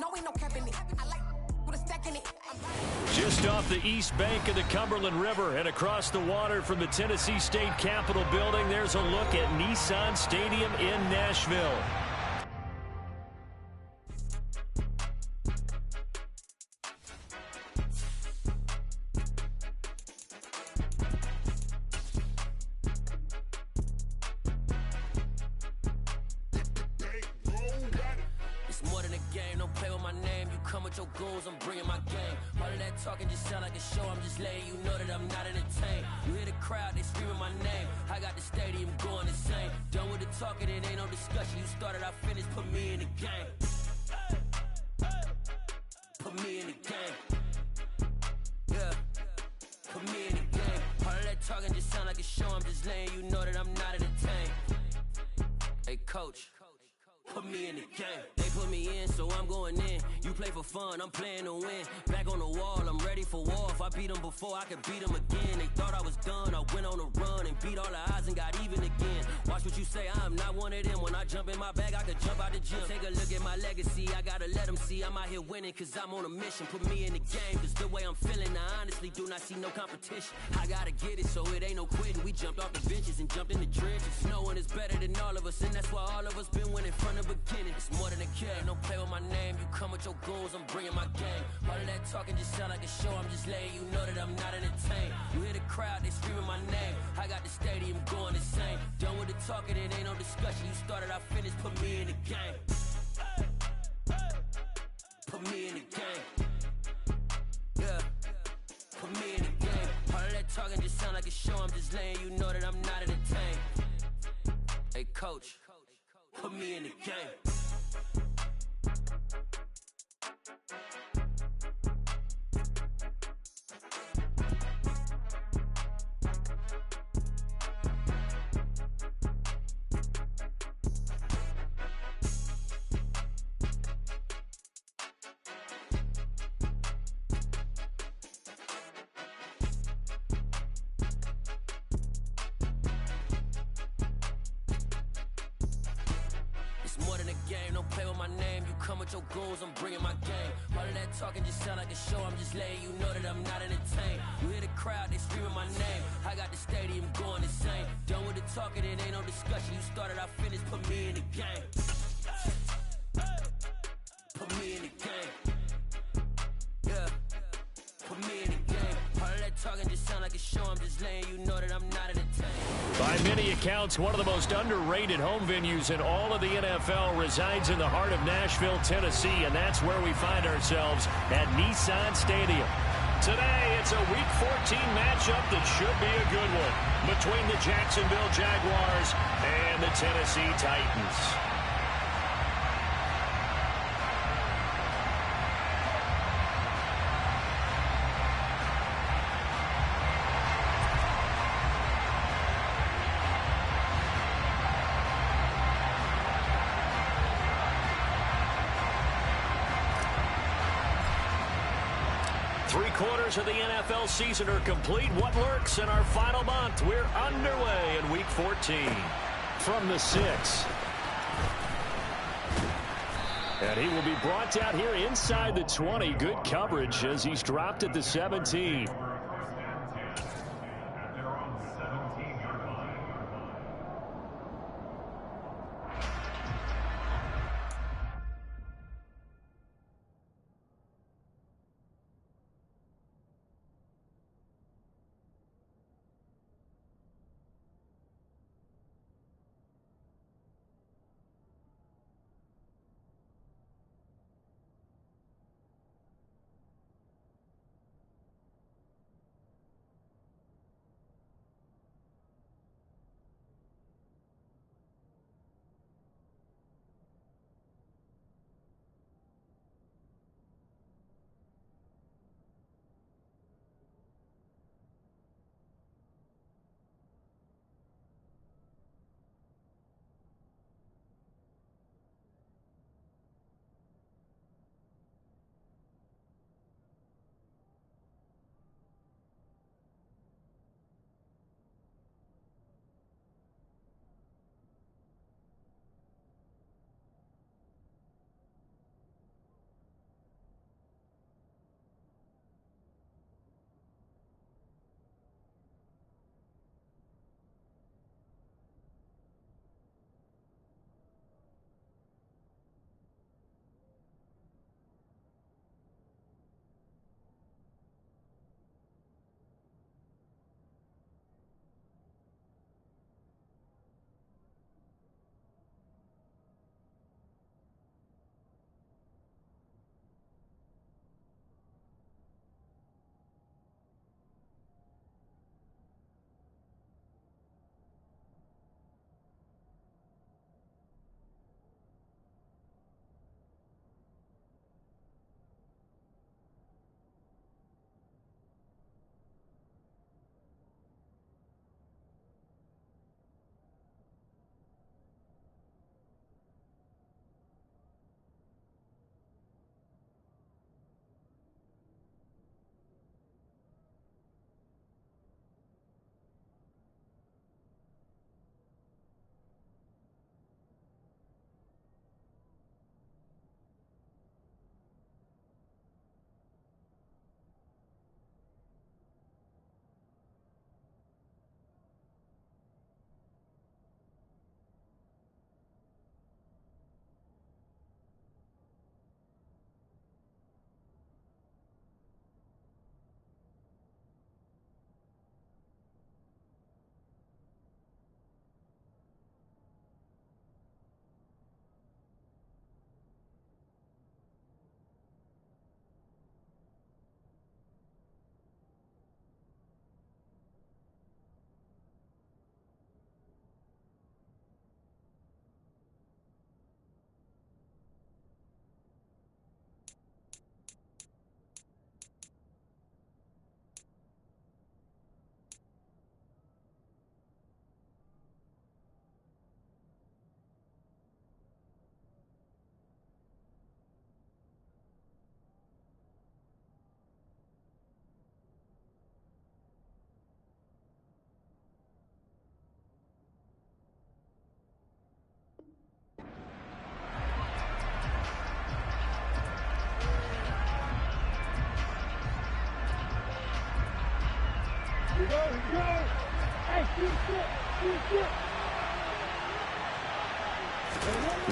No, ain't no capping it. I like with a stack in it. Just off the east bank of the Cumberland River and across the water from the Tennessee State Capitol building, there's a look at Nissan Stadium in Nashville. Talking just sound like a show, I'm just letting you know that I'm not entertained. You hear the crowd, they screaming my name. I got the stadium going insane. Done with the talking, it ain't no discussion. You started, I finished, put me in the game. Put me in the game. Yeah, put me in the game. All of that talking just sound like a show, I'm just letting you know that I'm not entertained. Hey coach, put me in the game. They put me in, so I'm going in. You play for fun, I'm playing to win. Back on the wall, I'm ready for war. If I beat them before, I could beat them again. They thought I was done, I went on a run and beat all the odds and got even again. Watch what you say, I'm not one of them. When I jump in my bag, I could jump out the gym. Take a look at my legacy, I gotta let them see I'm out here winning, cause I'm on a mission. Put me in the game, cause the way I'm feeling, I honestly do not see no competition. I gotta get it, so it ain't no quitting. We jumped off the benches and jumped in the trenches. No one is better than all of us, and that's why all of us been winning from the beginning. It's more than a game, don't play with my name. You come with your goons, I'm bringing my game. All of that talking just sound like a show, I'm just letting you know that I'm not entertained. You hear the crowd, they screaming my name. I got the stadium going insane. Done with the talking, it ain't no discussion. You started, I finished, put me in the game. Put me in the game. Yeah, put me in the game. All of that talking just sound like a show, I'm just letting you know that I'm not entertained. Hey coach, put me in the game. Your goals, I'm bringing my game. All of that talking just sound like a show, I'm just letting you know that I'm not entertained. You hear the crowd, they screaming my name. I got the stadium going insane. Done with the talking, it ain't no discussion. You started, I finished, put me in the game. Put me in the game. Yeah, put me in the game. All of that talking just sound like a show, I'm just letting you know that I'm not entertained. By many accounts, one of the most underrated home venues in all of the NFL resides in the heart of Nashville, Tennessee, and that's where we find ourselves at Nissan Stadium. Today, it's a Week 14 matchup that should be a good one between the Jacksonville Jaguars and the Tennessee Titans. 3/4 of the NFL season are complete. What lurks in our final month? We're underway in Week 14. From the 6. And he will be brought down here inside the 20. Good coverage as he's dropped at the 17.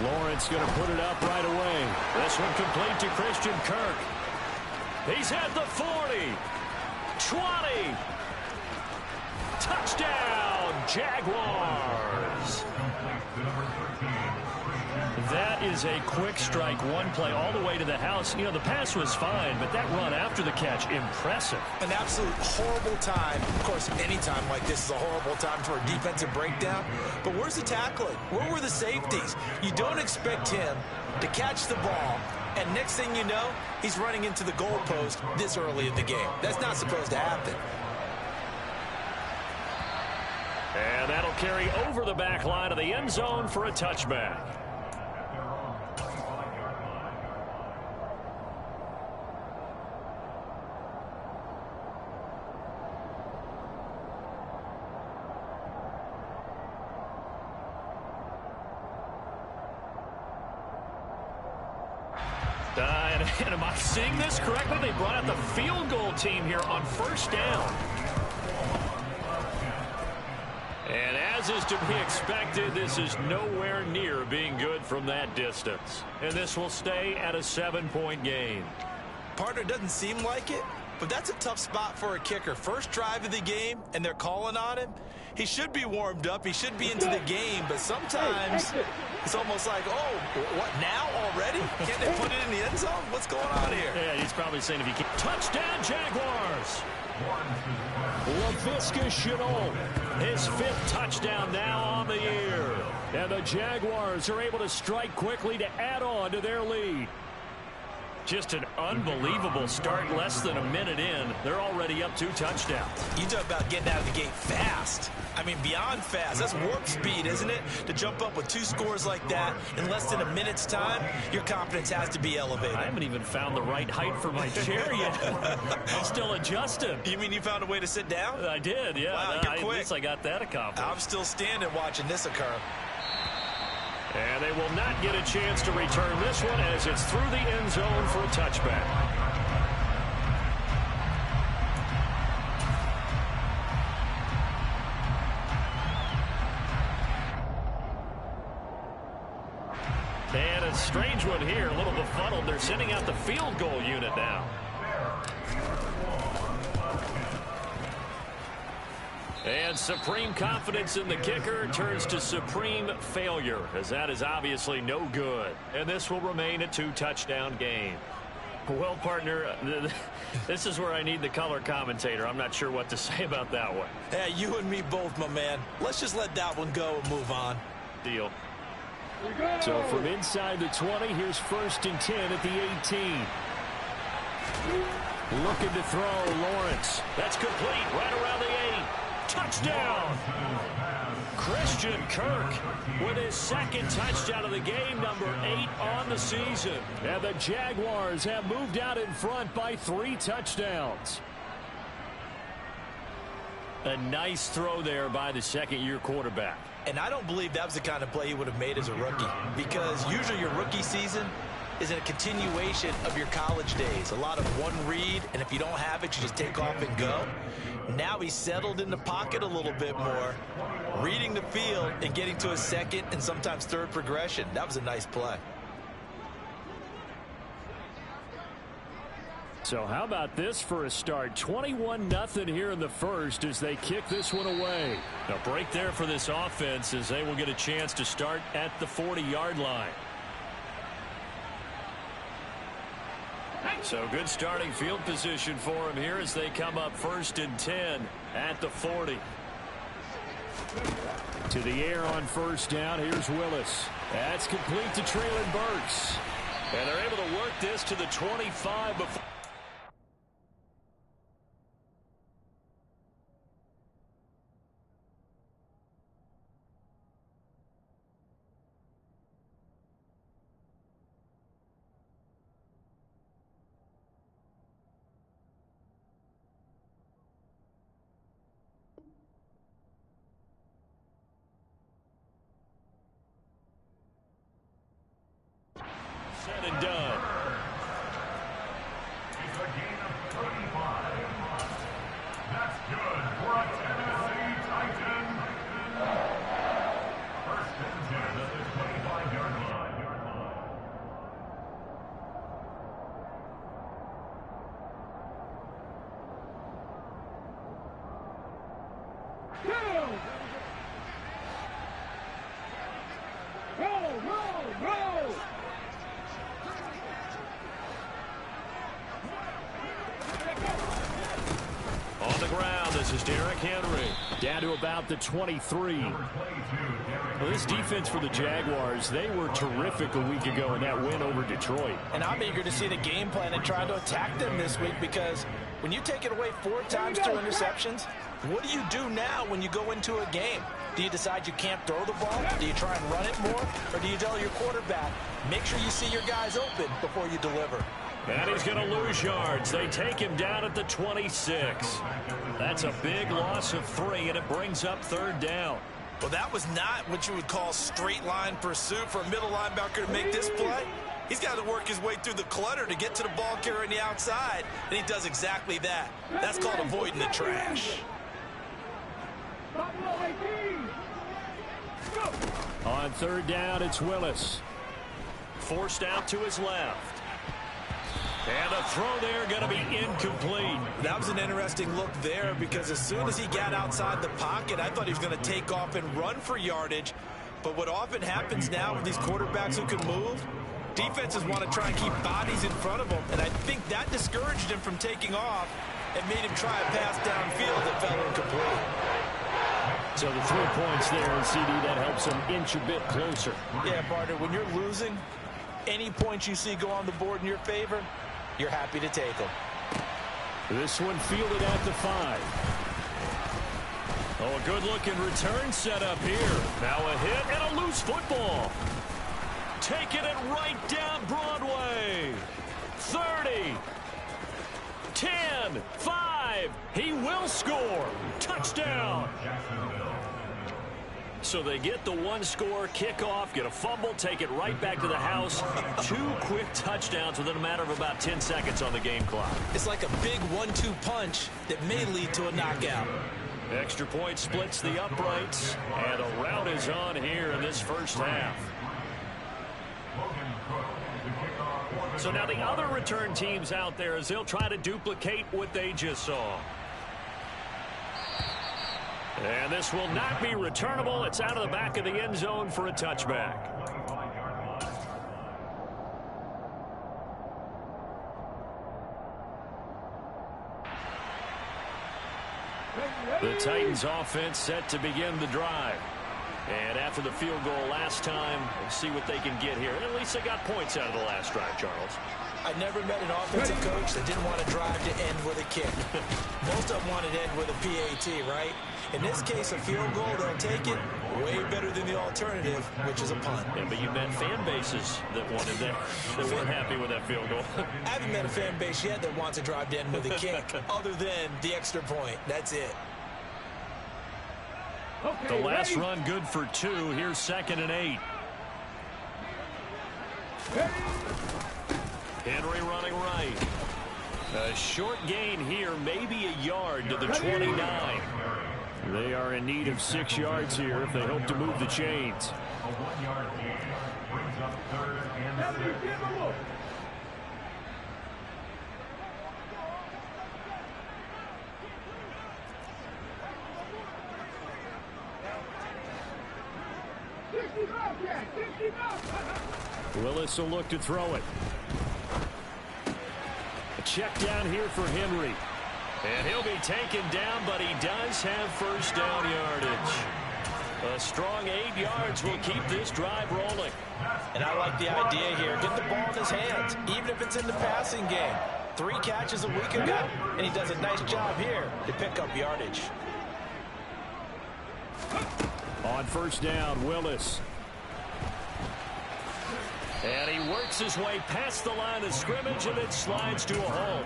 Lawrence going to put it up right away. This one complete to Christian Kirk. He's at the 40. 20. Touchdown, Jaguars. That is a quick strike, one play all the way to the house. You know, the pass was fine, but that run after the catch, impressive. An absolute horrible time. Of course, any time like this is a horrible time for a defensive breakdown. But where's the tackling? Where were the safeties? You don't expect him to catch the ball, and next thing you know, he's running into the goalpost this early in the game. That's not supposed to happen. And that'll carry over the back line of the end zone for a touchback. And am I seeing this correctly? They brought out the field goal team here on first down. And as is to be expected, this is nowhere near being good from that distance. And this will stay at a 7-point game. Partner, doesn't seem like it, but that's a tough spot for a kicker. First drive of the game, and they're calling on him. He should be warmed up. He should be into the game, but sometimes it's almost like, oh, what, now already? Can't they put it in the end zone? What's going on here? Yeah, he's probably saying if he can't. Touchdown, Jaguars! Laviska Shenault, his 5th touchdown now on the year. And the Jaguars are able to strike quickly to add on to their lead. Just an unbelievable start. Less than a minute in, they're already up 2 touchdowns. You talk about getting out of the gate fast. I mean, beyond fast. That's warp speed, isn't it? To jump up with 2 scores like that in less than a minute's time, your confidence has to be elevated. I haven't even found the right height for my chair yet. I'm still adjusting. You mean you found a way to sit down? I did, yeah. Wow, you're quick. At least I got that accomplished. I'm still standing watching this occur. And they will not get a chance to return this one as it's through the end zone for a touchback. And a strange one here, a little befuddled. They're sending out the field goal unit now. And supreme confidence in the kicker turns to supreme failure, as that is obviously no good. And this will remain a 2-touchdown game. Well, partner, this is where I need the color commentator. I'm not sure what to say about that one. Hey, you and me both, my man. Let's just let that one go and move on. Deal. So from inside the 20, here's 1st and 10 at the 18. Looking to throw, Lawrence. That's complete, right around the 8. Touchdown! Christian Kirk with his 2nd touchdown of the game, number 8 on the season. And the Jaguars have moved out in front by 3 touchdowns. A nice throw there by the 2nd-year quarterback. And I don't believe that was the kind of play he would have made as a rookie, because usually your rookie season is a continuation of your college days. A lot of one read, and if you don't have it, you just take off and go. Now he's settled in the pocket a little bit more, reading the field and getting to a 2nd and sometimes 3rd progression. That was a nice play. So how about this for a start? 21-0 here in the 1st as they kick this one away. A break there for this offense as they will get a chance to start at the 40-yard line. So good starting field position for him here as they come up 1st and 10 at the 40. To the air on 1st down. Here's Willis. That's complete to Treylon Burks. And they're able to work this to the 25 before. Said and done. It's a gain of 35. That's On the ground, this is Derrick Henry. Down to about the 23. Well, this defense for the Jaguars, they were terrific a week ago in that win over Detroit. And I'm eager to see the game plan and try to attack them this week, because when you take it away 4 times through interceptions, what do you do now when you go into a game? Do you decide you can't throw the ball? Do you try and run it more? Or do you tell your quarterback, make sure you see your guys open before you deliver? And he's going to lose yards. They take him down at the 26. That's a big loss of 3, and it brings up 3rd down. Well, that was not what you would call straight line pursuit for a middle linebacker to make this play. He's got to work his way through the clutter to get to the ball carrier on the outside, and he does exactly that. That's called avoiding the trash. On 3rd down, it's Willis. Forced out to his left. And a throw there going to be incomplete. That was an interesting look there, because as soon as he got outside the pocket, I thought he was going to take off and run for yardage. But what often happens now with these quarterbacks who can move, defenses want to try and keep bodies in front of them. And I think that discouraged him from taking off and made him try a pass downfield that fell incomplete. So the 3 points there, and CD, that helps him inch a bit closer. Yeah, partner, when you're losing, any points you see go on the board in your favor, you're happy to take them. This one fielded at the 5. Oh, a good-looking return set up here. Now a hit and a loose football. Taking it right down Broadway. 30. 10. 5. He will score. Touchdown. So they get the 1-score kickoff, get a fumble, take it right back to the house. 2 quick touchdowns within a matter of about 10 seconds on the game clock. It's like a big 1-2 punch that may lead to a knockout. Extra point splits the uprights, and a rout is on here in this first half. So now the other return teams out there, as they'll try to duplicate what they just saw. And this will not be returnable. It's out of the back of the end zone for a touchback. The Titans offense set to begin the drive. And after the field goal last time, we'll see what they can get here. At least they got points out of the last drive, Charles. I never met an offensive coach that didn't want to drive to end with a kick. Most of them want to end with a PAT, right? In this case, a field goal, they'll take it. Way better than the alternative, which is a punt. Yeah, but you met fan bases that wanted that, that weren't happy with that field goal. I haven't met a fan base yet that wants to drive to end with a kick, other than the extra point. That's it. The last run good for 2. Here's 2nd and 8. Henry running right. A short gain here, maybe a yard to the 29. They are in need of 6 yards here if they hope to move the chains. A 1-yard gain brings up 3rd and 6. Willis will look to throw it. A check down here for Henry. And he'll be taken down, but he does have first down yardage. A strong 8 yards will keep this drive rolling. And I like the idea here. Get the ball in his hands, even if it's in the passing game. 3 catches a week ago, and he does a nice job here to pick up yardage. On first down, Willis. And he works his way past the line of scrimmage, and it slides to a hole.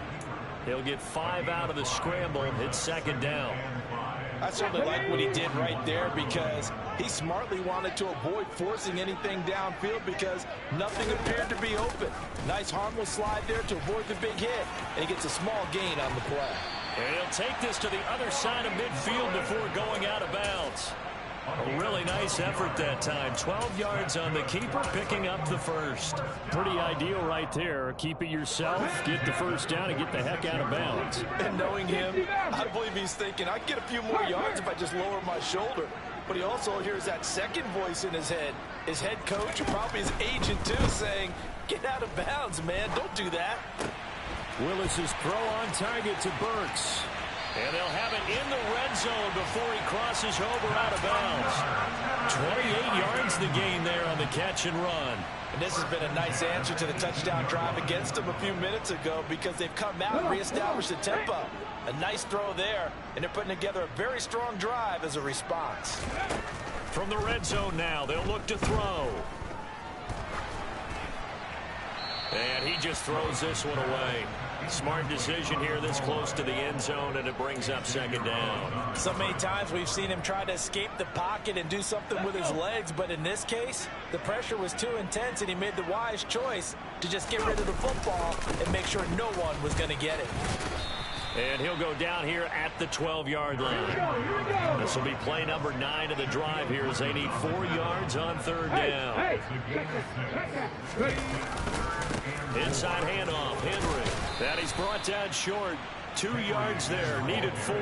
He'll get 5 out of the scramble and hit 2nd down. I certainly like what he did right there, because he smartly wanted to avoid forcing anything downfield because nothing appeared to be open. Nice harmless slide there to avoid the big hit, and he gets a small gain on the play. And he'll take this to the other side of midfield before going out of bounds. A really nice effort that time. 12 yards on the keeper, picking up the first. Pretty ideal right there. Keep it yourself, get the first down, and get the heck out of bounds. And knowing him, I believe he's thinking, I can get a few more yards if I just lower my shoulder. But he also hears that second voice in his head. His head coach, and probably his agent too, saying, get out of bounds, man. Don't do that. Willis's throw on target to Burks. And they'll have it in the red zone before he crosses over out of bounds. 28 yards the gain there on the catch and run. And this has been a nice answer to the touchdown drive against them a few minutes ago because they've come out and reestablished the tempo. A nice throw there, and they're putting together a very strong drive as a response. From the red zone now, they'll look to throw. And he just throws this one away. Smart decision here this close to the end zone, and it brings up second down. So many times we've seen him try to escape the pocket and do something with his legs, but in this case, the pressure was too intense, and he made the wise choice to just get rid of the football and make sure no one was going to get it. And he'll go down here at the 12-yard line. This will be play number 9 of the drive here as they need 4 yards on third down. Inside handoff, Henry. That he's brought down short. 2 yards there, needed 4.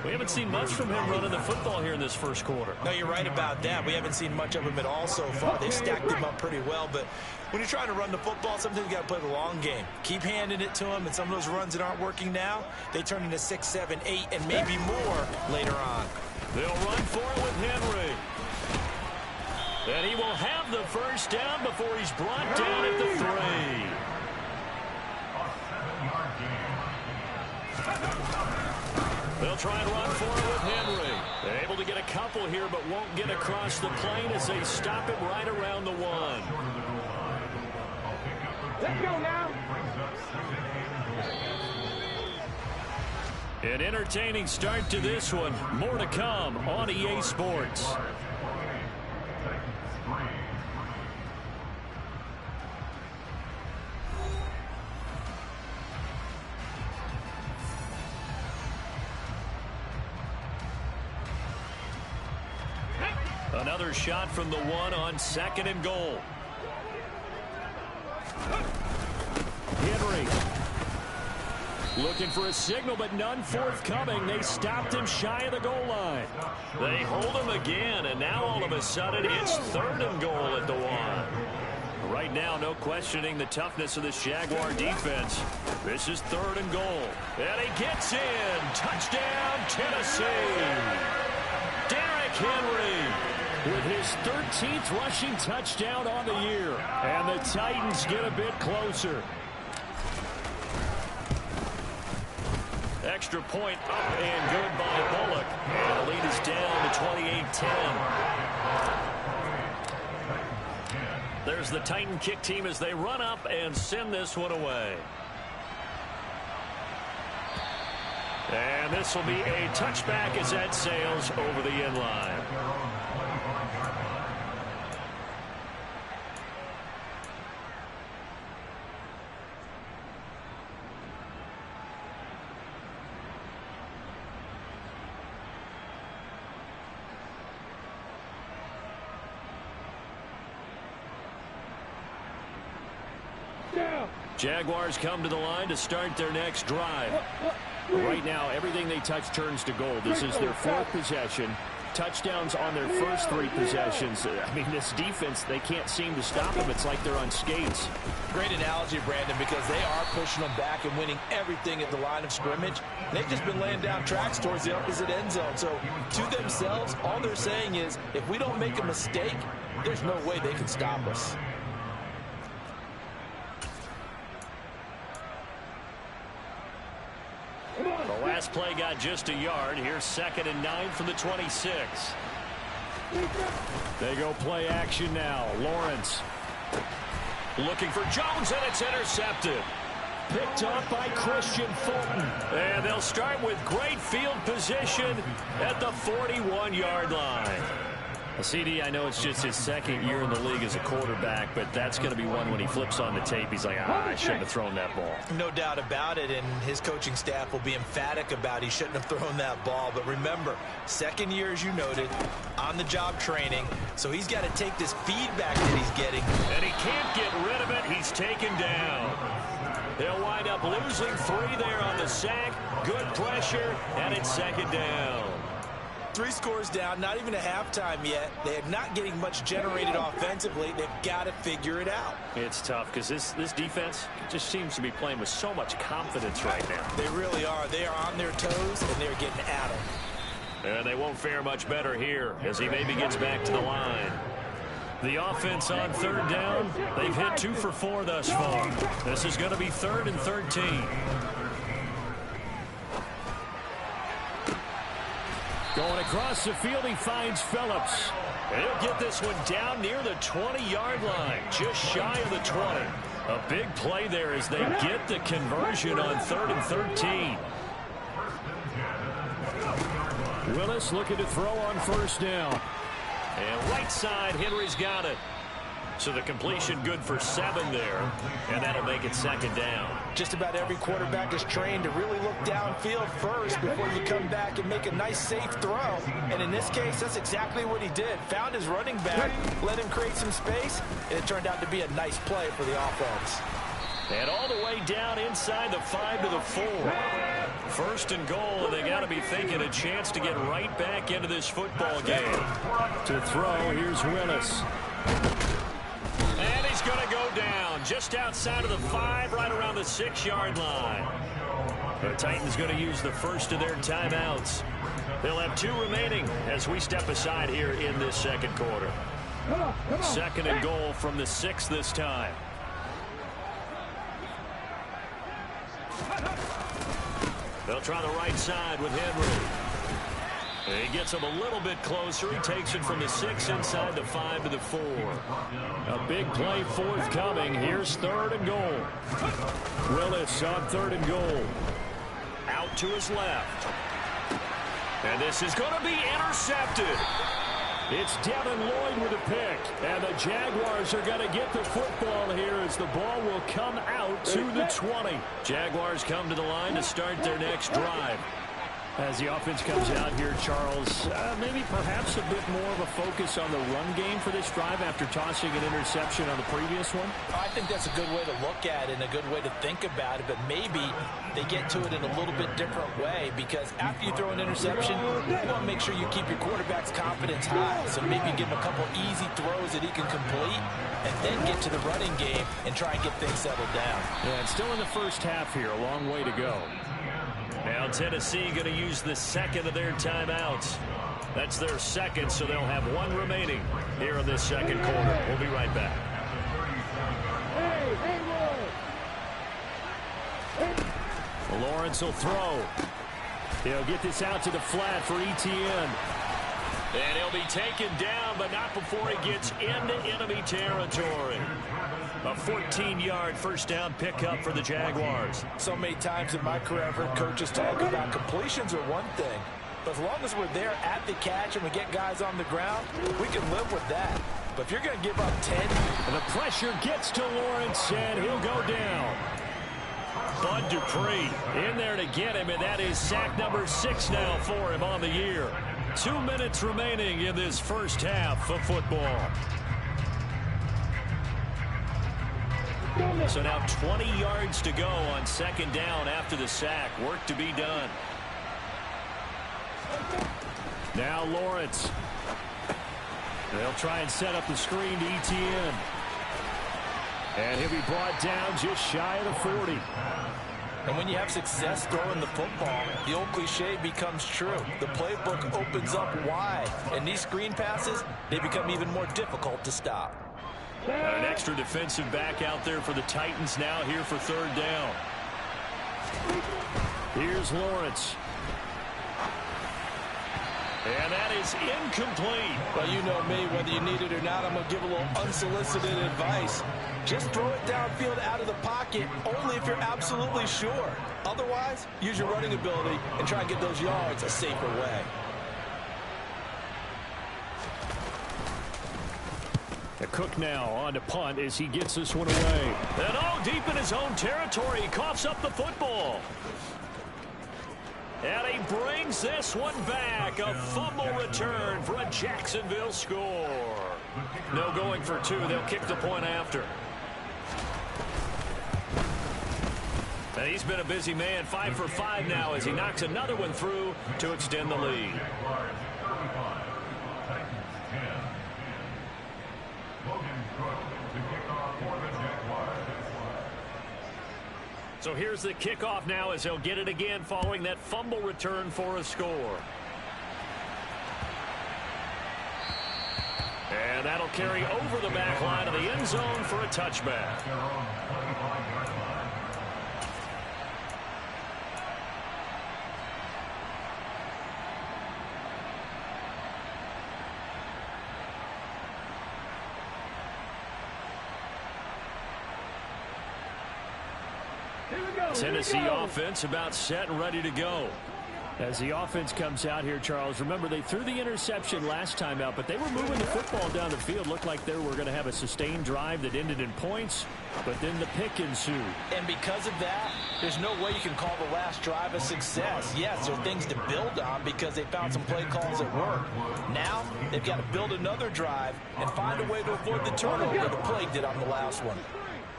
We haven't seen much from him running the football here in this first quarter. No, you're right about that. We haven't seen much of him at all so far. They've stacked him up pretty well, but when you're trying to run the football, sometimes you got to play the long game. Keep handing it to him, and some of those runs that aren't working now, they turn into 6, 7, 8, and maybe more later on. They'll run for it with Henry. And he will have the first down before he's brought down at the 3. They'll try and run for it with Henry. They're able to get a couple here, but won't get across the plane as they stop it right around the 1. Let's go now. An entertaining start to this one. More to come on EA Sports. Another shot from the 1 on 2nd and goal. Henry looking for a signal, but none forthcoming. They stopped him shy of the goal line. They hold him again, and now all of a sudden it's 3rd and goal at the 1. Right now, no questioning the toughness of this Jaguar defense. This is 3rd and goal. And he gets in. Touchdown, Tennessee. Derrick Henry with his 13th rushing touchdown on the year. And the Titans get a bit closer. Extra point up and good by Bullock. And the lead is down to 28-10. There's the Titan kick team as they run up and send this one away. And this will be a touchback as that sails over the end line. Jaguars come to the line to start their next drive. Right now, everything they touch turns to gold. This is their 4th possession. Touchdowns on their first 3 possessions. I mean, this defense, they can't seem to stop them. It's like they're on skates. Great analogy, Brandon, because they are pushing them back and winning everything at the line of scrimmage. They've just been laying down tracks towards the opposite end zone. So, to themselves, all they're saying is, if we don't make a mistake, there's no way they can stop us. The last play got just a yard. Here's 2nd and 9 from the 26. They go play action now. Lawrence looking for Jones, and it's intercepted. Picked up by Christian Fulton. And they'll start with great field position at the 41-yard line. CD, I know it's just his second year in the league as a quarterback, but that's going to be one when he flips on the tape, he's like, I shouldn't have thrown that ball. No doubt about it, and his coaching staff will be emphatic about he shouldn't have thrown that ball. But remember, second year, as you noted, on-the-job training, so he's got to take this feedback that he's getting. And he can't get rid of it. He's taken down. They'll wind up losing 3 there on the sack. Good pressure, and it's second down. 3 scores down, not even a halftime yet. They're not getting much generated offensively. They've got to figure it out. It's tough because this defense just seems to be playing with so much confidence right now. They really are. They are on their toes, and they're getting at them. And they won't fare much better here as he maybe gets back to the line. The offense on third down, they've hit 2 for 4 thus far. This is going to be 3rd and 13. Going across the field, he finds Phillips. And he'll get this one down near the 20-yard line, just shy of the 20. A big play there as they get the conversion on 3rd and 13. Willis looking to throw on first down. And right side, Henry's got it. So the completion good for 7 there. And that'll make it second down. Just about every quarterback is trained to really look downfield first before you come back and make a nice, safe throw. And in this case, that's exactly what he did. Found his running back, let him create some space, and it turned out to be a nice play for the offense. And all the way down inside the 5 to the 4. 1st and goal, and they got to be thinking a chance to get right back into this football game. To throw, here's Willis. And he's going to go down just outside of the 5, right around the 6-yard line. The Titans going to use the first of their timeouts. They'll have 2 remaining as we step aside here in this second quarter. 2nd and goal from the 6 this time. They'll try the right side with Henry. He gets him a little bit closer. He takes it from the 6 inside the 5 to the 4. A big play forthcoming. Here's 3rd and goal. Willis on 3rd and goal. Out to his left. And this is going to be intercepted. It's Devin Lloyd with a pick. And the Jaguars are going to get the football here as the ball will come out to the 20. Jaguars come to the line to start their next drive. As the offense comes out here, Charles, maybe perhaps a bit more of a focus on the run game for this drive after tossing an interception on the previous one? I think that's a good way to look at it and a good way to think about it, but maybe they get to it in a little bit different way because after you throw an interception, you want to make sure you keep your quarterback's confidence high. So maybe give him a couple easy throws that he can complete and then get to the running game and try and get things settled down. Yeah, it's still in the first half here. A long way to go. Now Tennessee going to use the 2nd of their timeouts. That's their 2nd, so they'll have 1 remaining here in this second quarter. We'll be right back. Lawrence will throw. He'll get this out to the flat for Etienne. And he'll be taken down, but not before he gets into enemy territory. A 14-yard first down pickup for the Jaguars. So many times in my career, I've heard coaches talk about completions are one thing. But as long as we're there at the catch and we get guys on the ground, we can live with that. But if you're going to give up 10... And the pressure gets to Lawrence, and he'll go down. Bud Dupree in there to get him, and that is sack number 6 now for him on the year. 2 minutes remaining in this first half of football. So now 20 yards to go on 2nd down after the sack. Work to be done. Now Lawrence. They'll try and set up the screen to Etienne. And he'll be brought down just shy of the 40. And when you have success throwing the football, the old cliche becomes true. The playbook opens up wide. And these screen passes, they become even more difficult to stop. An extra defensive back out there for the Titans now here for 3rd down. Here's Lawrence. And that is incomplete. Well, you know me, whether you need it or not, I'm going to give a little unsolicited advice. Just throw it downfield out of the pocket only if you're absolutely sure. Otherwise, use your running ability and try and get those yards a safer way. Cook now on to punt as he gets this one away. And deep in his own territory, he coughs up the football. And he brings this one back. A fumble return for a Jacksonville score. No going for two. They'll kick the point after. And he's been a busy man, 5 for 5 now as he knocks another one through to extend the lead. So here's the kickoff now as he'll get it again following that fumble return for a score. And that'll carry over the back line of the end zone for a touchback. Tennessee offense about set and ready to go. As the offense comes out here, Charles, remember they threw the interception last time out, but they were moving the football down the field. Looked like they were going to have a sustained drive that ended in points, but then the pick ensued. And because of that, there's no way you can call the last drive a success. Yes, there are things to build on because they found some play calls that work. Now, they've got to build another drive and find a way to avoid the turnover the play did on the last one.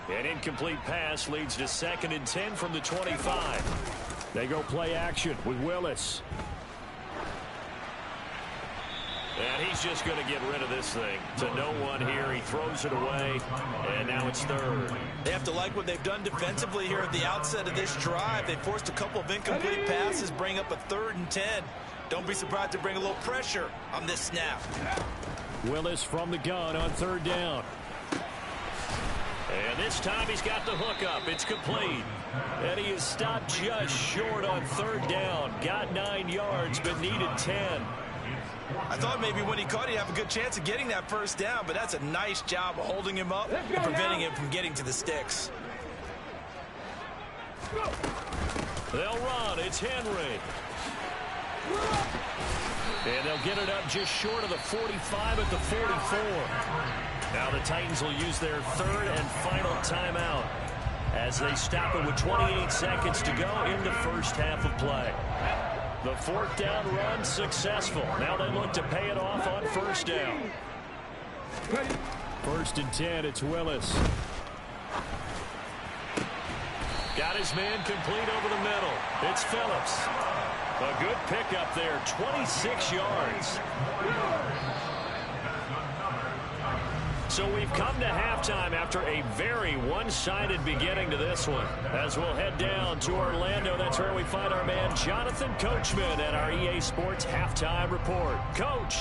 An incomplete pass leads to 2nd and 10 from the 25. They go play action with Willis. And he's just going to get rid of this thing to no one here. He throws it away, and now it's 3rd. They have to like what they've done defensively here at the outset of this drive. They forced a couple of incomplete passes, bring up a 3rd and 10. Don't be surprised to bring a little pressure on this snap. Willis from the gun on 3rd down. And this time he's got the hook up. It's complete. And he is stopped just short on 3rd down. Got 9 yards, but needed 10. I thought maybe when he caught it, he'd have a good chance of getting that 1st down, but that's a nice job of holding him up and preventing him from getting to the sticks. They'll run. It's Henry. And they'll get it up just short of the 45 at the 44. Now the Titans will use their 3rd and final timeout as they stop it with 28 seconds to go in the first half of play. The 4th down run successful. Now they look to pay it off on 1st down. 1st and 10, it's Willis. Got his man complete over the middle. It's Phillips. A good pickup there, 26 yards. So we've come to halftime after a very one-sided beginning to this one. As we'll head down to Orlando, that's where we find our man Jonathan Coachman at our EA Sports Halftime Report. Coach.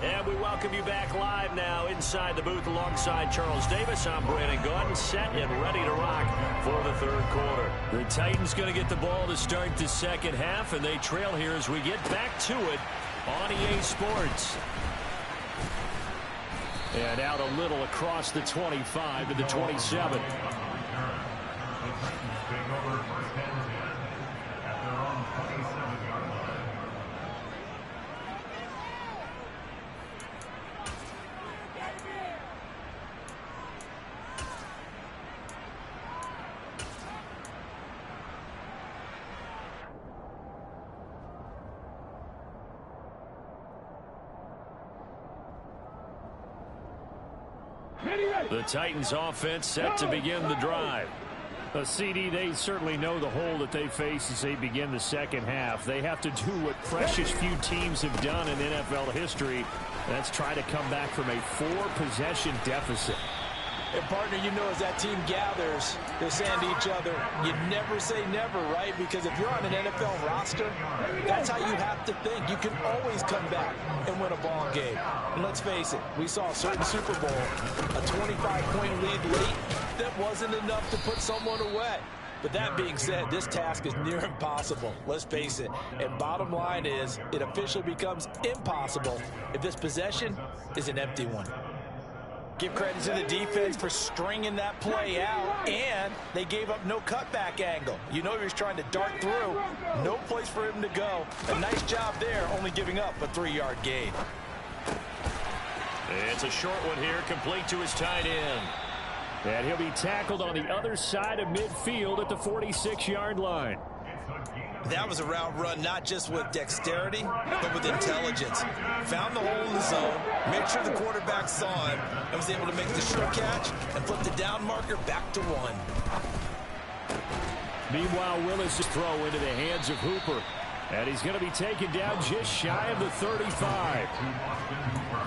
And we welcome you back live now inside the booth alongside Charles Davis. I'm Brandon Gaudin, set and ready to rock for the 3rd quarter. The Titans going to get the ball to start the 2nd half, and they trail here as we get back to it on EA Sports. And out a little across the 25 to the 27. The Titans offense set to begin the drive. CD, they certainly know the hole that they face as they begin the 2nd half. They have to do what precious few teams have done in NFL history. That's try to come back from a 4-possession deficit. And partner, you know, as that team gathers, they're saying to each other, you never say never, right? Because if you're on an NFL roster, that's how you have to think. You can always come back and win a ball game. And let's face it, we saw a certain Super Bowl, a 25-point lead late, that wasn't enough to put someone away. But that being said, this task is near impossible. Let's face it. And bottom line is, it officially becomes impossible if this possession is an empty one. Give credit to the defense for stringing that play out, and they gave up no cutback angle. You know he was trying to dart through. No place for him to go. A nice job there, only giving up a 3-yard gain. It's a short one here, complete to his tight end. And he'll be tackled on the other side of midfield at the 46-yard line. That was a route run not just with dexterity, but with intelligence. Found the hole in the zone, made sure the quarterback saw him, and was able to make the sure catch and flip the down marker back to 1. Meanwhile, Willis' throw into the hands of Hooper. And he's going to be taken down just shy of the 35.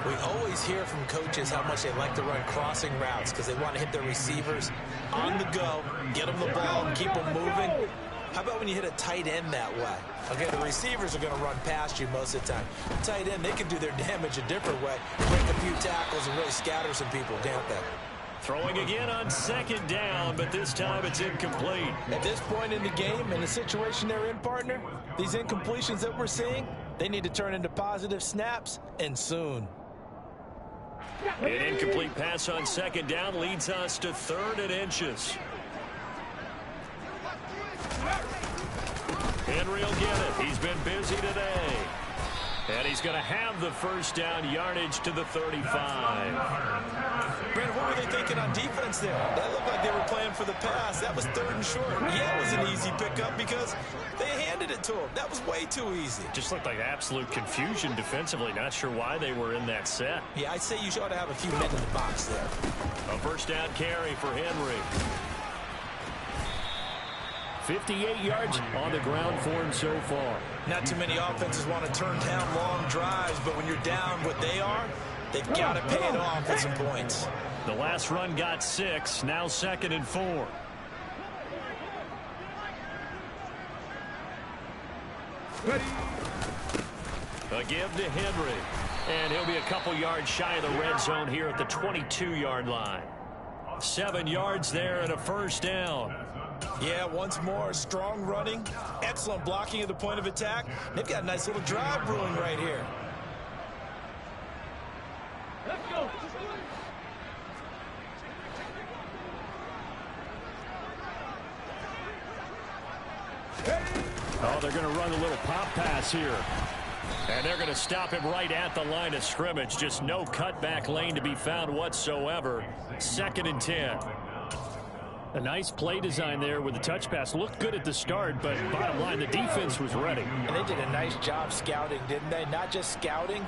We always hear from coaches how much they like to run crossing routes because they want to hit their receivers on the go, get them the ball, and keep them moving. How about when you hit a tight end that way? Okay, the receivers are going to run past you most of the time. Tight end, they can do their damage a different way, break a few tackles and really scatter some people, can't they? Throwing again on 2nd down, but this time it's incomplete. At this point in the game, in the situation they're in, partner, these incompletions that we're seeing, they need to turn into positive snaps, and soon. An incomplete pass on 2nd down leads us to 3rd and inches. Henry will get it. He's been busy today. And he's going to have the first down yardage to the 35. Brent, what were they thinking on defense there? That looked like they were playing for the pass. That was 3rd and short. Yeah, it was an easy pickup because they handed it to him. That was way too easy. Just looked like absolute confusion defensively. Not sure why they were in that set. Yeah, I'd say you ought to have a few men in the box there. A first down carry for Henry. 58 yards on the ground for him so far. Not too many offenses want to turn down long drives, but when you're down what they are, they've got to pay it off with some points. The last run got 6, now 2nd and 4. A give to Henry. And he'll be a couple yards shy of the red zone here at the 22-yard line. 7 yards there and a first down. Yeah, once more, strong running, excellent blocking at the point of attack. They've got a nice little drive brewing right here. Let's go. Oh, they're going to run a little pop pass here. And they're going to stop him right at the line of scrimmage. Just no cutback lane to be found whatsoever. 2nd and 10. A nice play design there with the touch pass. Looked good at the start, but bottom line, the defense was ready. And they did a nice job scouting, didn't they? Not just scouting,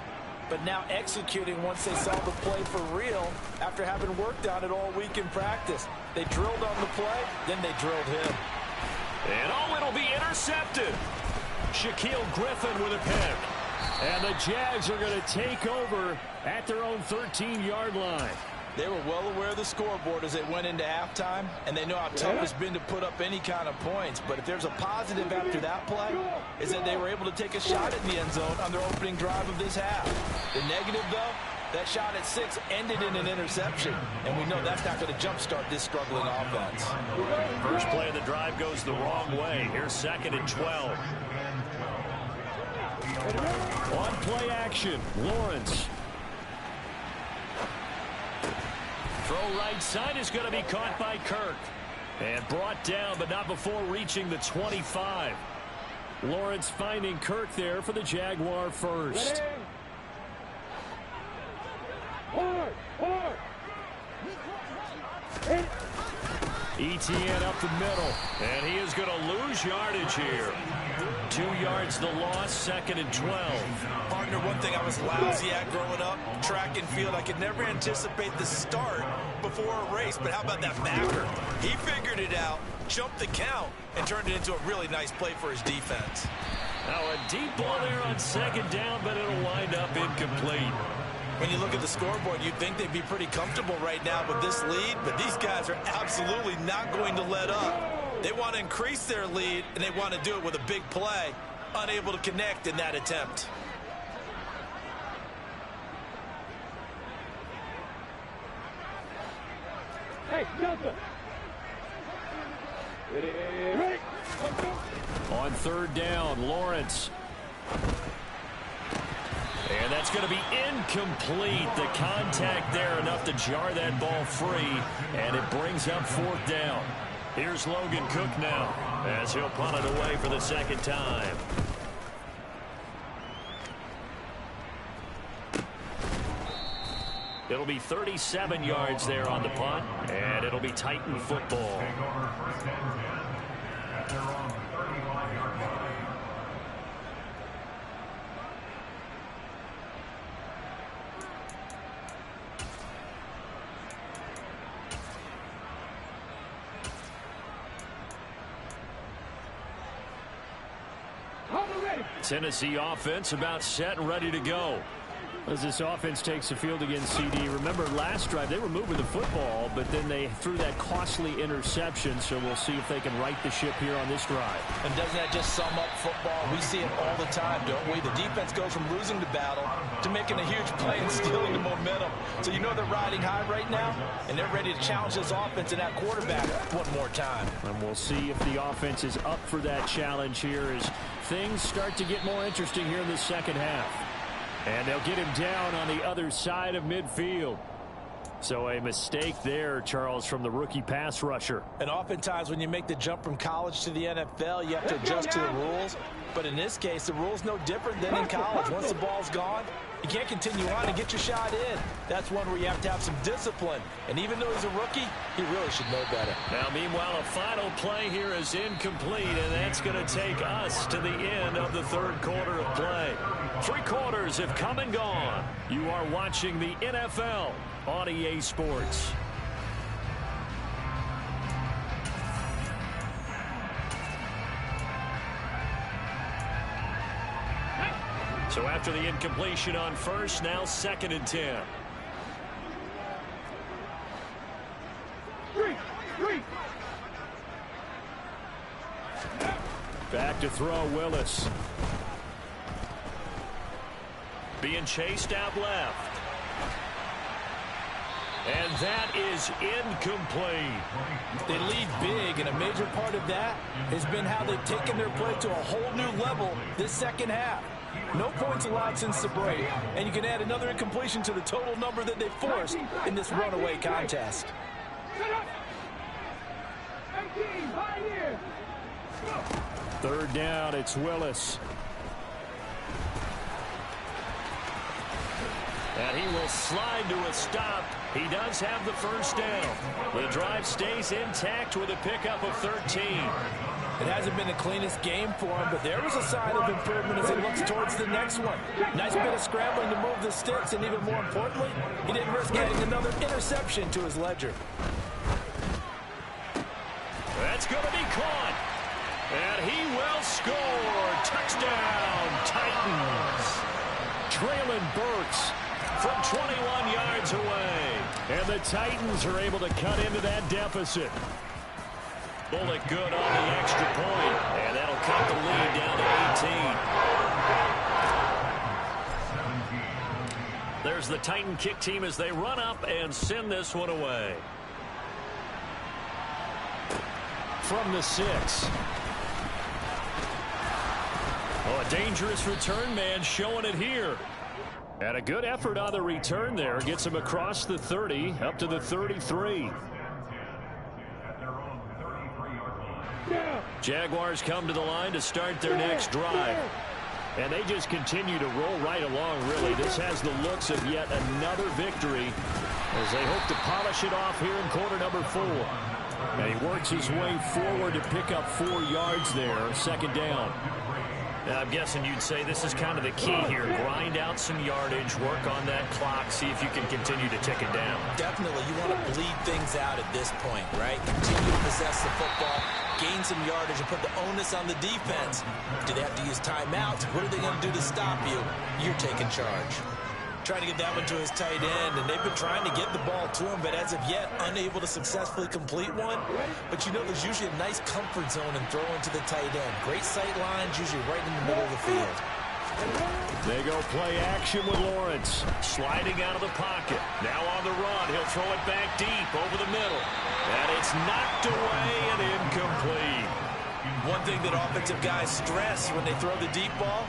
but now executing once they saw the play for real after having worked on it all week in practice. They drilled on the play, then they drilled him. And oh, it'll be intercepted. Shaquille Griffin with a pick. And the Jags are going to take over at their own 13-yard line. They were well aware of the scoreboard as they went into halftime, and they know how tough it's been to put up any kind of points. But if there's a positive after that play, is that they were able to take a shot at the end zone on their opening drive of this half. The negative, though, that shot at 6 ended in an interception, and we know that's not going to jumpstart this struggling offense. First play of the drive goes the wrong way. Here's 2nd and 12. On play action, Lawrence. Throw right side is going to be caught by Kirk. And brought down, but not before reaching the 25. Lawrence finding Kirk there for the Jaguar first. Etienne up the middle. And he is going to lose yardage here. 2 yards the loss, 2nd and 12. Partner, one thing I was lousy at growing up, track and field, I could never anticipate the start before a race, but how about that backer? He figured it out, jumped the count, and turned it into a really nice play for his defense. Now a deep ball there on 2nd down, but it'll wind up incomplete. When you look at the scoreboard, you'd think they'd be pretty comfortable right now with this lead, but these guys are absolutely not going to let up. They want to increase their lead, and they want to do it with a big play. Unable to connect in that attempt. Hey, Delta. Ready. On 3rd down, Lawrence. And that's going to be incomplete. The contact there enough to jar that ball free, and it brings up 4th down. Here's Logan Cook now as he'll punt it away for the 2nd time. It'll be 37 yards there on the punt, and it'll be Titan football. Tennessee offense about set and ready to go. As this offense takes the field against CD. Remember last drive they were moving the football, but then they threw that costly interception, so we'll see if they can right the ship here on this drive. And doesn't that just sum up football? We see it all the time, don't we? The defense goes from losing the battle to making a huge play and stealing the momentum. So you know they're riding high right now, and they're ready to challenge this offense and that quarterback one more time. And we'll see if the offense is up for that challenge here as things start to get more interesting here in the 2nd half. And they'll get him down on the other side of midfield. So a mistake there, Charles, from the rookie pass rusher. And oftentimes when you make the jump from college to the NFL, you have to adjust to the rules. But in this case, the rule's no different than in college. Once the ball's gone, you can't continue on and get your shot in. That's one where you have to have some discipline. And even though he's a rookie, he really should know better. Now, meanwhile, a final play here is incomplete, and that's going to take us to the end of the 3rd quarter of play. 3 quarters have come and gone. You are watching the NFL on EA Sports. So after the incompletion on first, now 2nd and 10. Back to throw Willis. Being chased out left. And that is incomplete. They lead big, and a major part of that has been how they've taken their play to a whole new level this 2nd half. No points allowed since the break, and you can add another incompletion to the total number that they forced in this runaway contest. 3rd down, it's Willis. And he will slide to a stop. He does have the 1st down. The drive stays intact with a pickup of 13. It hasn't been the cleanest game for him, but there was a sign of improvement as he looks towards the next one. Nice bit of scrambling to move the sticks, and even more importantly, he didn't risk adding another interception to his ledger. That's going to be caught. And he will score. Touchdown, Titans. Traylon Burks from 21 yards away. And the Titans are able to cut into that deficit. Bullet good on the extra point, and that'll cut the lead down to 18. There's the Titan kick team as they run up and send this one away. From the 6. Oh, a dangerous return man showing it here. And a good effort on the return there. Gets him across the 30, up to the 33. Jaguars come to the line to start their next drive. And they just continue to roll right along, really. This has the looks of yet another victory as they hope to polish it off here in quarter number 4. And he works his way forward to pick up 4 yards there, 2nd down. Now, I'm guessing you'd say this is kind of the key here. Grind out some yardage, work on that clock, see if you can continue to tick it down. Definitely, you want to bleed things out at this point, right? Continue to possess the football, gain some yardage, and put the onus on the defense. Do they have to use timeouts? What are they going to do to stop you? You're taking charge. Trying to get that one to his tight end, and they've been trying to get the ball to him, but as of yet, unable to successfully complete one. But you know there's usually a nice comfort zone in throwing to the tight end. Great sight lines, usually right in the middle of the field. They go play action with Lawrence. Sliding out of the pocket. Now on the run. He'll throw it back deep over the middle. And it's knocked away and incomplete. One thing that offensive guys stress when they throw the deep ball,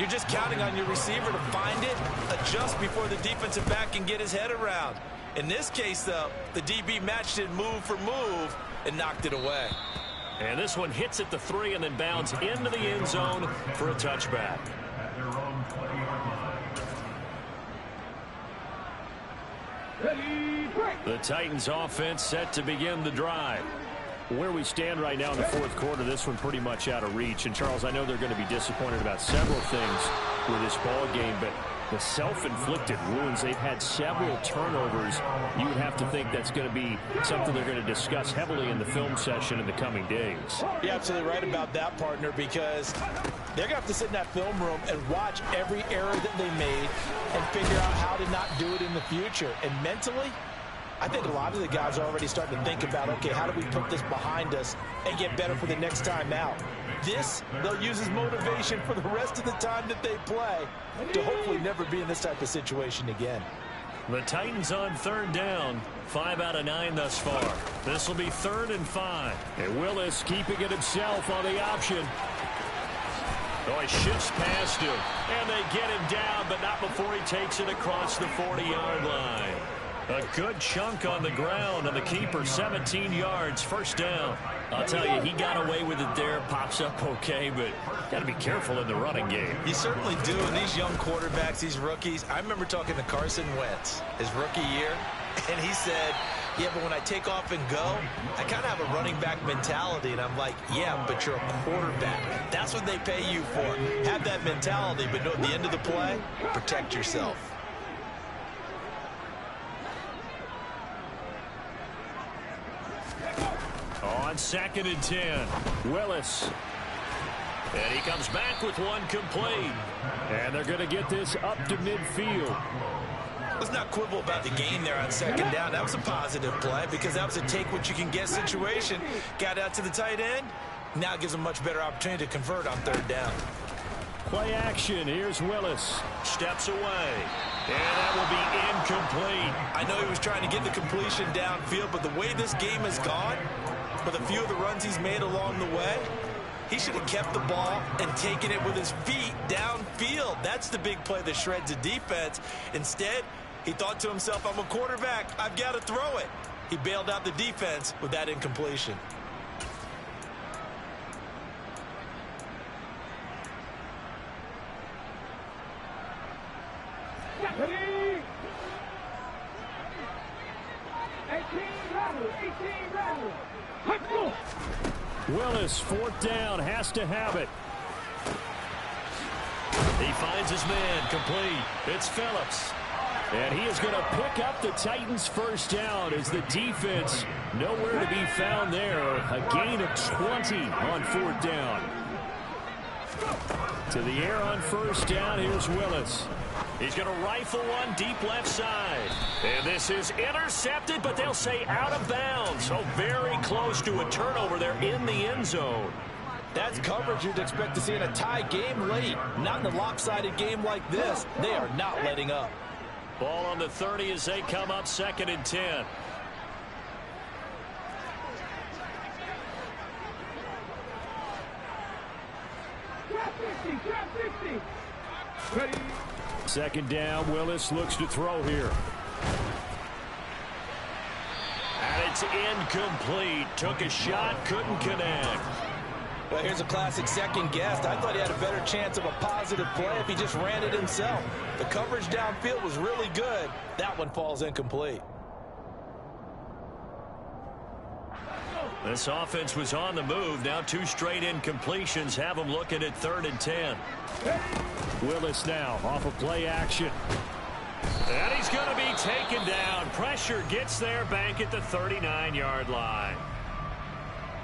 You're just counting on your receiver to find it, adjust before the defensive back can get his head around. In this case, though, the DB matched it move for move and knocked it away. And this one hits at the 3 and then bounds into the end zone for a touchback. At their own 20-yard line. The Titans offense set to begin the drive. Where we stand right now in the fourth quarter, this one pretty much out of reach. And, Charles, I know they're going to be disappointed about several things with this ball game, but the self-inflicted wounds, they've had several turnovers. You would have to think that's going to be something they're going to discuss heavily in the film session in the coming days. You're absolutely right about that, partner, because they're going to have to sit in that film room and watch every error that they made and figure out how to not do it in the future. And mentally, I think a lot of the guys are already starting to think about, okay, how do we put this behind us and get better for the next time out? This, they'll use as motivation for the rest of the time that they play to hopefully never be in this type of situation again. The Titans on third down, 5 out of 9 thus far. This will be 3rd and 5. And Willis keeping it himself on the option. Oh, he shifts past him, and they get him down, but not before he takes it across the 40-yard line. A good chunk on the ground, and the keeper 17 yards, first down. I'll tell you, he got away with it there, pops up okay, but got to be careful in the running game. You certainly do, and these young quarterbacks, these rookies, I remember talking to Carson Wentz his rookie year, and he said, yeah, but when I take off and go, I kind of have a running back mentality, and I'm like, yeah, but you're a quarterback. That's what they pay you for. Have that mentality, but at the end of the play, protect yourself. On 2nd and 10, Willis. And he comes back with one complete. And they're going to get this up to midfield. Let's not quibble about the gain there on 2nd down. That was a positive play because that was a take-what-you-can-get situation. Got out to the tight end. Now gives them a much better opportunity to convert on 3rd down. Play action. Here's Willis. Steps away. And that will be incomplete. I know he was trying to get the completion downfield, but the way this game has gone, with a few of the runs he's made along the way, he should have kept the ball and taken it with his feet downfield. That's the big play that shreds the defense. Instead, he thought to himself, I'm a quarterback. I've got to throw it. He bailed out the defense with that incompletion. Willis, 4th down, has to have it. He finds his man, complete. It's Phillips. And he is going to pick up the Titans' first down as the defense nowhere to be found there. A gain of 20 on 4th down. To the air on 1st down, here's Willis. He's going to rifle one deep left side. And this is intercepted, but they'll say out of bounds. So very close to a turnover there in the end zone. That's coverage you'd expect to see in a tie game late. Not in a lopsided game like this. They are not letting up. Ball on the 30 as they come up 2nd and 10. Ready. 2nd down, Willis looks to throw here. And it's incomplete. Took a shot, couldn't connect. Well, here's a classic second guess. I thought he had a better chance of a positive play if he just ran it himself. The coverage downfield was really good. That one falls incomplete. This offense was on the move. Now 2 straight incompletions have them looking at 3rd and 10. Willis now off of play action. And he's going to be taken down. Pressure gets there back at the 39-yard line.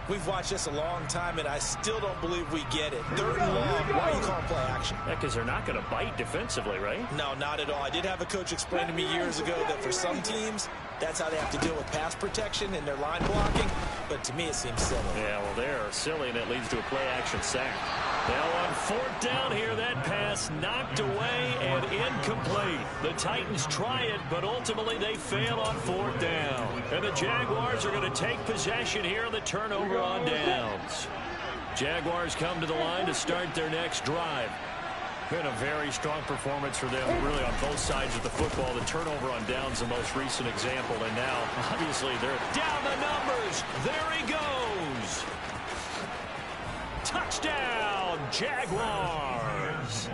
We've watched this a long time, and I still don't believe we get it. 3rd and long. Why are you calling play action? Yeah, because they're not going to bite defensively, right? No, not at all. I did have a coach explain to me years ago that for some teams, that's how they have to deal with pass protection and their line blocking. But to me, it seems silly. Yeah, well, they're silly, and it leads to a play-action sack. Now on 4th down here, that pass knocked away and incomplete. The Titans try it, but ultimately they fail on 4th down. And the Jaguars are going to take possession here on the turnover on downs. Jaguars come to the line to start their next drive. Been a very strong performance for them, really, on both sides of the football. The turnover on downs, the most recent example. And now, obviously, they're down the numbers. There he goes. Touchdown, Jaguars.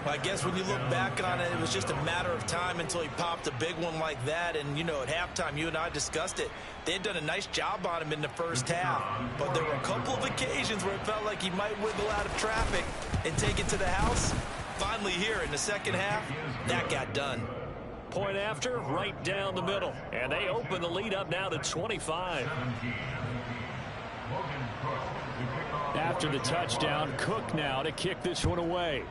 I guess when you look back on it, it was just a matter of time until he popped a big one like that. And, you know, at halftime, you and I discussed it. They had done a nice job on him in the first half. But there were a couple of occasions where it felt like he might wiggle out of traffic and take it to the house. Finally here in the second half, that got done. Point after, right down the middle. And they open the lead up now to 25. After the touchdown, Cook now to kick this one away.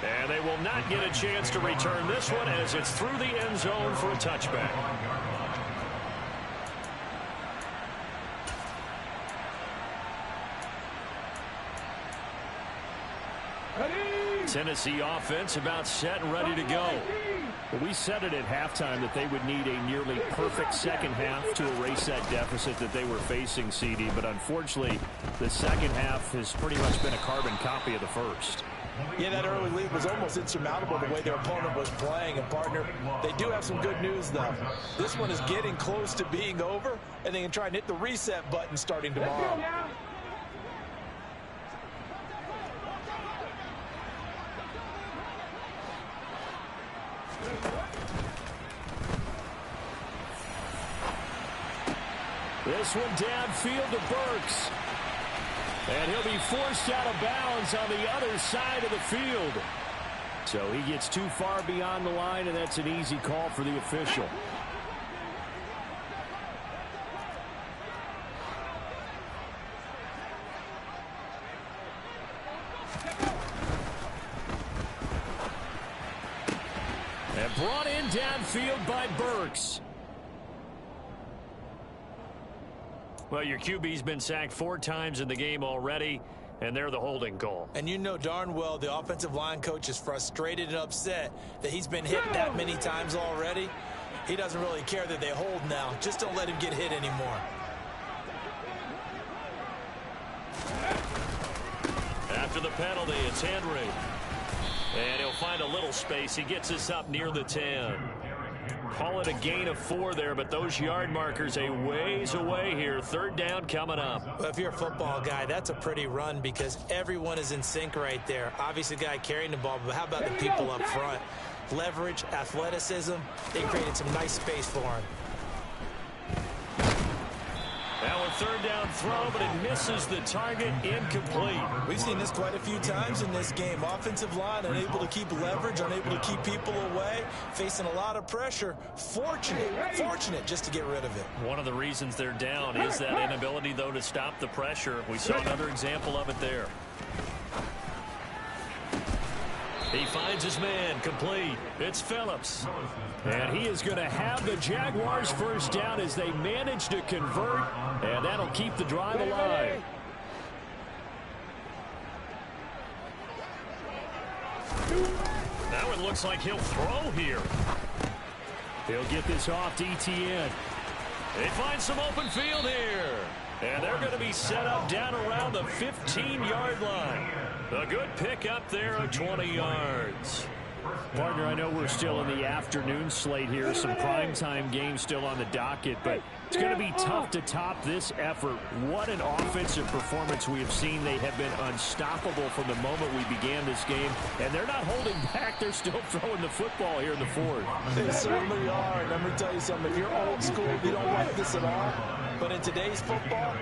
And they will not get a chance to return this one as it's through the end zone for a touchback. Tennessee offense about set and ready to go. We said it at halftime that they would need a nearly perfect second half to erase that deficit that they were facing, CD. But unfortunately, the second half has pretty much been a carbon copy of the first. Yeah, that early lead was almost insurmountable the way their opponent was playing. And, partner, they do have some good news, though. This one is getting close to being over, and they can try and hit the reset button starting tomorrow. This one downfield to Burks. And he'll be forced out of bounds on the other side of the field. So he gets too far beyond the line, and that's an easy call for the official. And brought in downfield by Burks. Well, your QB's been sacked 4 times in the game already, and they're the holding call. And you know darn well the offensive line coach is frustrated and upset that he's been hit that many times already. He doesn't really care that they hold now. Just don't let him get hit anymore. After the penalty, it's Henry. And he'll find a little space. He gets us up near the 10. Call it a gain of 4 there, but those yard markers a ways away here. Third down coming up. Well, if you're a football guy, that's a pretty run because everyone is in sync right there. Obviously, the guy carrying the ball, but how about the people up front? Leverage, athleticism, they created some nice space for him. Now a third down throw, but it misses the target, incomplete. We've seen this quite a few times in this game. Offensive line unable to keep leverage, unable to keep people away, facing a lot of pressure. Fortunate just to get rid of it. One of the reasons they're down is that inability, though, to stop the pressure. We saw another example of it there. He finds his man, complete. It's Phillips. And he is going to have the Jaguars first down as they manage to convert, and that'll keep the drive alive. Now it looks like he'll throw here. He'll get this off to Etienne. They find some open field here. And they're going to be set up down around the 15-yard line. A good pick up there at 20 yards. Partner, I know we're still in the afternoon slate here. Some primetime games still on the docket, but it's going to be tough to top this effort. What an offensive performance we have seen. They have been unstoppable from the moment we began this game, and they're not holding back. They're still throwing the football here in the fourth. They certainly are, and let me tell you something. If you're old school, you don't like this at all. But in today's football,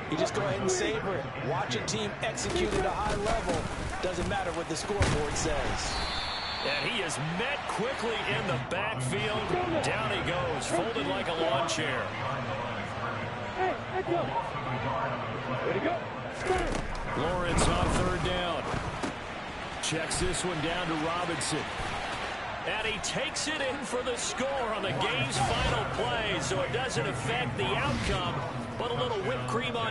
you just go ahead and savor it. Watch a team execute at a high level. Doesn't matter what the scoreboard says. And he is met quickly in the backfield. Down he goes, folded like a lawn chair. Lawrence on third down. Checks this one down to Robinson. And he takes it in for the score on the game's final play, so it doesn't affect the outcome, but a little whipped cream on